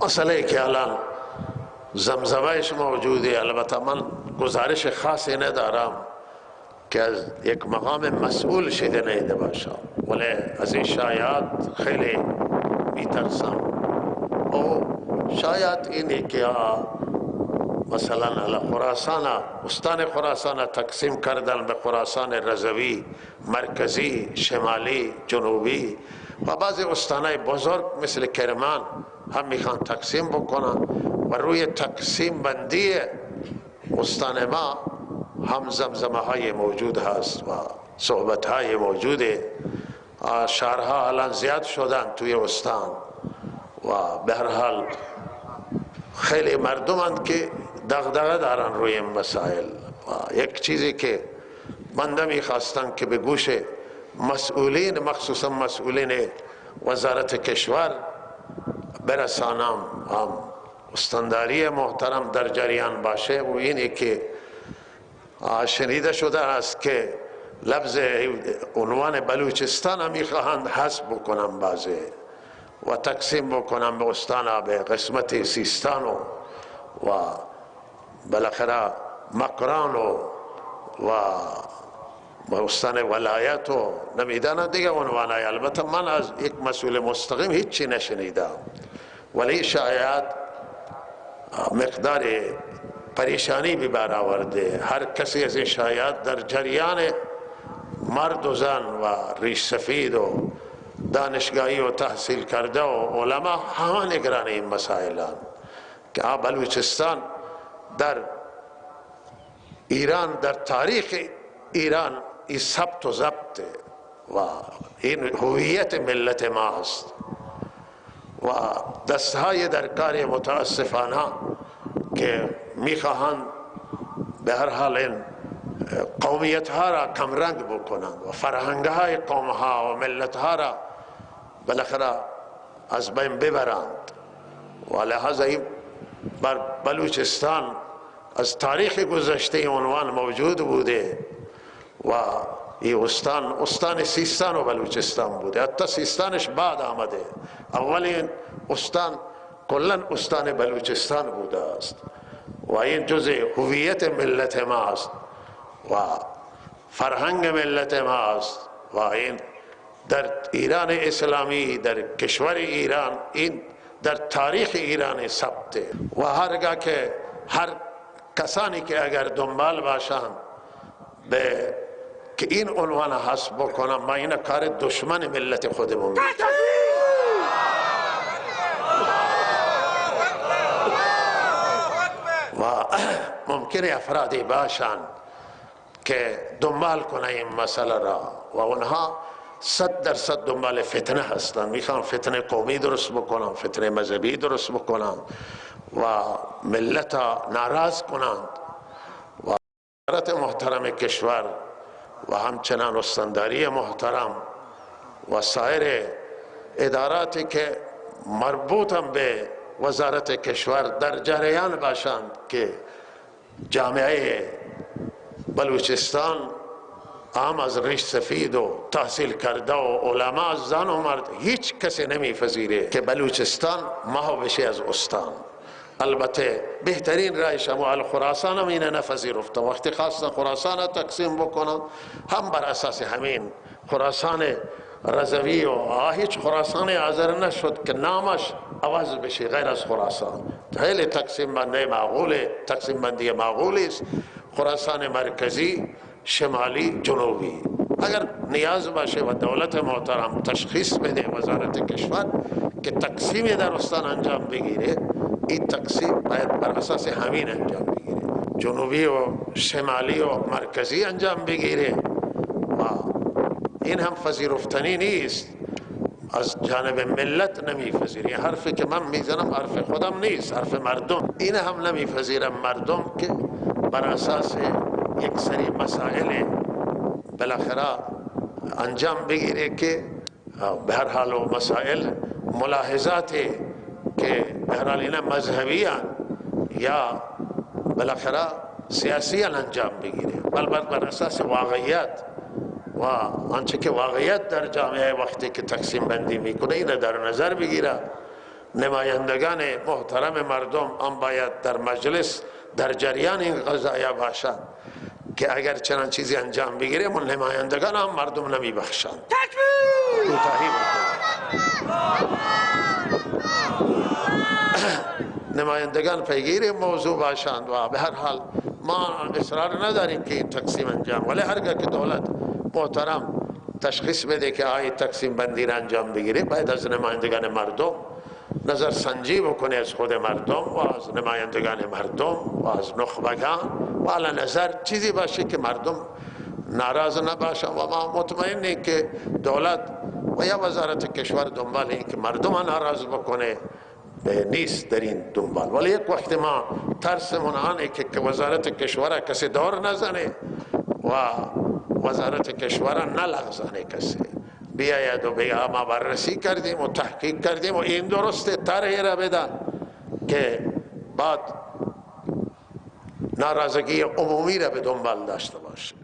مسئله که الان زمزمهش موجوده، البته من گزارش خاصی ندارم که از یک مقام مسئول شنیده باشم، ولی از این شایعات خیلی میترسم. و شاید اینه که مثلا خراسان، استان خراسان تقسیم کردن به خراسان رضوی، مرکزی، شمالی، جنوبی و بعضی استانهای بزرگ مثل کرمان هم میخوان تقسیم بکنن و روی تقسیم بندی استان ما هم زمزمه های موجود هست و صحبت های موجوده. شهرها الان زیاد شدن توی استان و به هر حال خیلی مردمند که دغدغه دارن روی این مسائل. و یک چیزی که من نمیخواستم که به گوش مسئولین، مخصوصا مسئولین وزارت کشور برسانم، هم استانداری محترم در جریان باشه، و اینه که شنیده شده است که لفظ عنوان بلوچستان هم میخواهند حذف بکنم بعضی و تقسیم بکنم به استان، به قسمت سیستان و بالاخره مکران و استان ولایت و نمیدانم دیگه عنوانای. البته من از یک مسئول مستقیم هیچی نشنیدم، ولی شاید مقدار پریشانی به بر آورده. هر کسی از این شاید در جریان مرد و زن و ریش سفید و دانشگاهی و تحصیل کرده و علما همه نگران این مسائلان که بلوچستان در ایران، در تاریخ ایران این ثبت و ضبط و این هویت ملت ما است و دستهای در کار متاسفانه که میخواهند به هر حال این قومیت ها را کمرنگ بکنند و فرهنگ های قوم ها و ملت ها را بالاخره از بین ببرند. و لحاظا این بر بلوچستان از تاریخ گذشته عنوان موجود بوده و این استان سیستان و بلوچستان بوده، حتی سیستانش بعد آمده، اولین استان کلن استان بلوچستان بوده است و این جزء هویت ملت ما است و فرهنگ ملت ما است و این در ایران اسلامی، در کشور ایران، این در تاریخ ایران ثبته. و هرگاه که هر کسانی که اگر دنبال باشند به که این عنوان حذف بکنم، ما این کار دشمن ملت خودمون و ممکنه افرادی باشند که دنبال کنه این مسئله را و اونها 100% دنبال فتنه هستند، میخوان فتنه قومی درست بکنن، فتنه مذهبی درست بکنن و ملت ناراض کنند. و وزارت محترم کشور و همچنان استانداری محترم و سایر اداراتی که مربوطم به وزارت کشور در جریان باشند که جامعه بلوچستان عام از ریش سفید و تحصیل کرده و علما، زن و مرد، هیچ کسی نمیپذیره که بلوچستان محو بشه از استان. البته بهترین رای شمال خراسان هم اینه نپذیرفته. وقتی خواستن خراسان تقسیم بکنن هم بر اساس همین خراسان رضوی و هیچ خراسان حاضر نشد که نامش عوض بشه غیر از خراسان. خیلی تقسیم بندی معقوله، تقسیم بندی معقولی است. خراسان مرکزی، شمالی، جنوبی. اگر نیاز باشه و دولت محترم تشخیص بده وزارت کشور که تقسیم در استان انجام بگیره، این تقسیم باید بر اساس همین انجام بگیره، جنوبی و شمالی و مرکزی انجام بگیره و این هم پذیرفتنی نیست، از جانب ملت نمیپذیره. حرفی که من میزنم حرف خودم نیست، حرف مردم. این هم نمیپذیرم مردم که بر اساس یک سری مسائل بالاخره انجام بگیره که به هر حال و مسائل ملاحظاتی که به هر حال اینا مذهبی یا بالاخره سیاسی انجام بگیره، بل بر اساس واقعیت و آنچه که واقعیت در جامعه وقتی که تقسیم بندی میکنه این در نظر بگیره نمایندگان محترم مردم هم باید در مجلس در جریان این قضایا باشند که اگر چنان چیزی انجام بگیره من نمایندگان هم مردم نمی بخشند. کوتاهی نمایندگان پیگیر موضوع باشند و به هر حال ما اصرار نداریم که این تقسیم انجام، ولی هرگاه که دولت محترم تشخیص بده که آیه تقسیم بندی را انجام بگیره باید از نمایندگان مردم نظر سنجی بکنه، از خود مردم و از نمایندگان مردم و از نخبگان و علی نظر چیزی باشه که مردم ناراض نباشن و ما مطمئنیم که دولت و یا وزارت کشور دنبال این که مردم ناراض بکنه نیست در این دنبال. ولی یک وقت ما ترسمون آنه که وزارت کشور کسی دور نزنه و وزارت کشور نلغزانه کسی بیاید و بگه ما بررسی کردیم و تحقیق کردیم و این درسته طرحی را بدن که بعد ناراضگی عمومی را به دنبال داشته باشه.